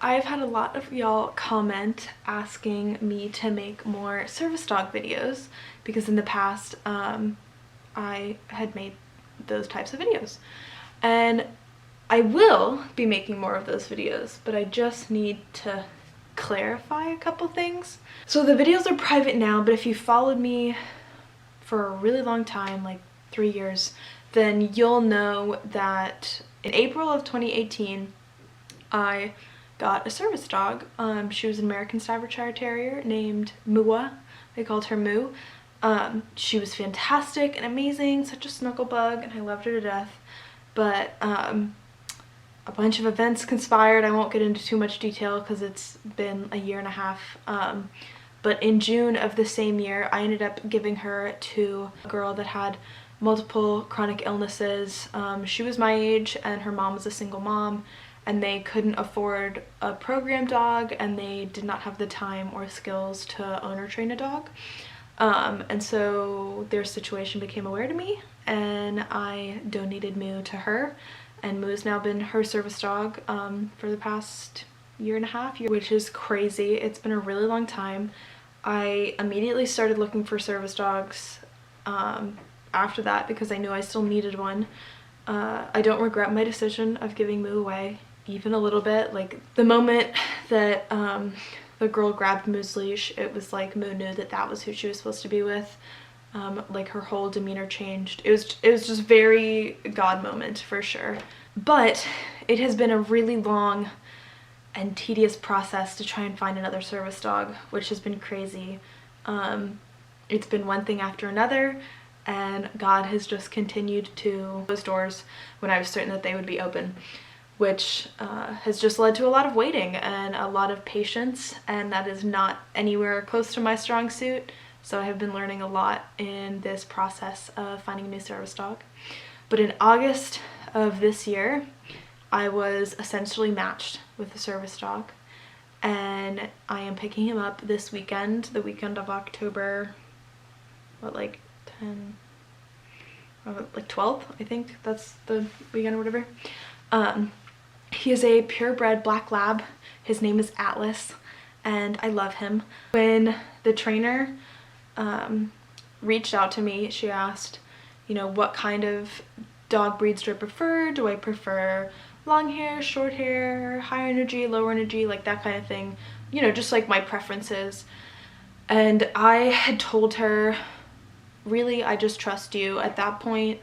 I've had a lot of y'all comment asking me to make more service dog videos because in the past I had made those types of videos, and I will be making more of those videos, but I just need to clarify a couple things. So the videos are private now, but if you followed me for a really long time, like 3 years, then you'll know that in April of 2018 I got a service dog. She was an American Staffordshire Terrier named Mua. They called her Moo. She was fantastic and amazing, such a snuggle bug, and I loved her to death. But a bunch of events conspired. I won't get into too much detail because it's been a year and a half. But in June of the same year, I ended up giving her to a girl that had multiple chronic illnesses. She was my age and her mom was a single mom, and they couldn't afford a program dog, and they did not have the time or skills to own or train a dog. And so their situation became aware to me, and I donated Moo to her, and Moo has now been her service dog for the past year and a half, which is crazy. It's been a really long time. I immediately started looking for service dogs after that because I knew I still needed one. I don't regret my decision of giving Moo away, even a little bit. Like, the moment that the girl grabbed Moo's leash, it was like Moo knew that that was who she was supposed to be with. Like, her whole demeanor changed. It was just very God moment for sure. But it has been a really long and tedious process to try and find another service dog, which has been crazy. It's been one thing after another, and God has just continued to close doors when I was certain that they would be open, which has just led to a lot of waiting and a lot of patience, and that is not anywhere close to my strong suit. So I have been learning a lot in this process of finding a new service dog. But in August of this year, I was essentially matched with a service dog, and I am picking him up this weekend, the weekend of October, like 12th, I think that's the weekend or whatever. He is a purebred black lab. His name is Atlas, and I love him. When the trainer reached out to me, she asked, you know, what kind of dog breeds do I prefer? Do I prefer long hair, short hair, high energy, lower energy, like that kind of thing, you know, just like my preferences. And I had told her, really, I just trust you. At that point,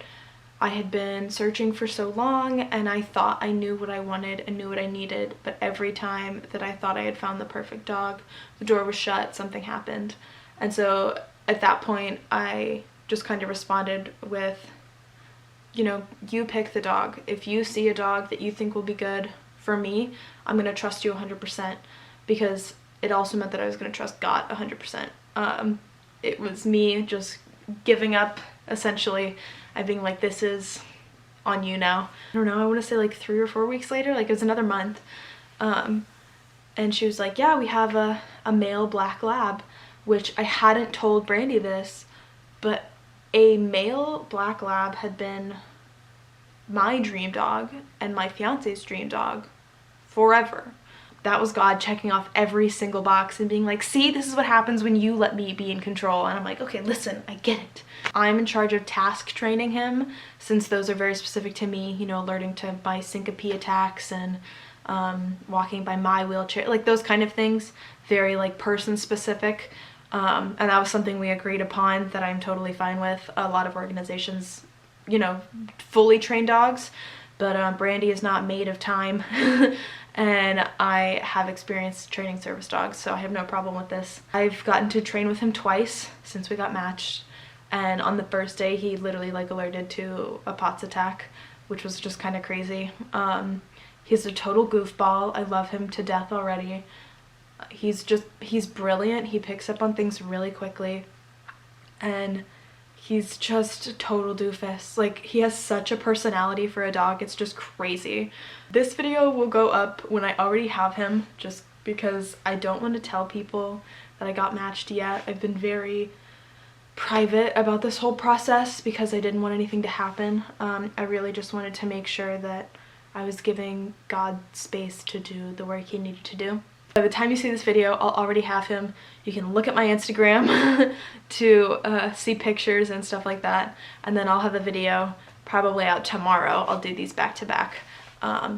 I had been searching for so long, and I thought I knew what I wanted and knew what I needed, but every time that I thought I had found the perfect dog, the door was shut, something happened. And so at that point, I just kind of responded with, you know, you pick the dog. If you see a dog that you think will be good for me, I'm gonna trust you 100%, because it also meant that I was gonna trust God 100%. It was me just giving up, essentially, and being like, this is on you now. I don't know, I want to say like 3 or 4 weeks later, like it was another month, and she was like, yeah, we have a male black lab, which I hadn't told Brandy this, but a male black lab had been my dream dog and my fiance's dream dog forever. That was God checking off every single box and being like, see, this is what happens when you let me be in control. And I'm like, okay, listen, I get it. I'm in charge of task training him, since those are very specific to me, you know, alerting to my syncope attacks and walking by my wheelchair, like those kind of things, very like person specific. And that was something we agreed upon that I'm totally fine with. A lot of organizations, you know, fully train dogs, but Brandy is not made of time. And I have experience training service dogs, so I have no problem with this. I've gotten to train with him twice since we got matched, and on the first day he literally like alerted to a POTS attack, which was just kind of crazy. He's a total goofball. I love him to death already. He's brilliant. He picks up on things really quickly, and he's just a total doofus. Like, he has such a personality for a dog, it's just crazy. This video will go up when I already have him, just because I don't want to tell people that I got matched yet. I've been very private about this whole process because I didn't want anything to happen. I really just wanted to make sure that I was giving God space to do the work he needed to do. By the time you see this video, I'll already have him. You can look at my Instagram to see pictures and stuff like that, and then I'll have the video probably out tomorrow. I'll do these back to back,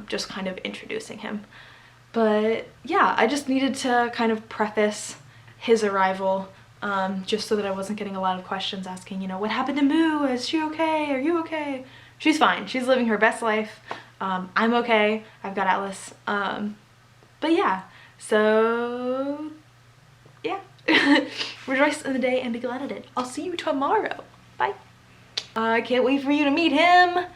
just kind of introducing him. But yeah, I just needed to kind of preface his arrival, just so that I wasn't getting a lot of questions asking, you know, what happened to Moo? Is she okay? Are you okay? She's fine. She's living her best life. I'm okay. I've got Atlas. But yeah, so yeah. Rejoice in the day and be glad at it. I'll see you tomorrow. Bye. I can't wait for you to meet him.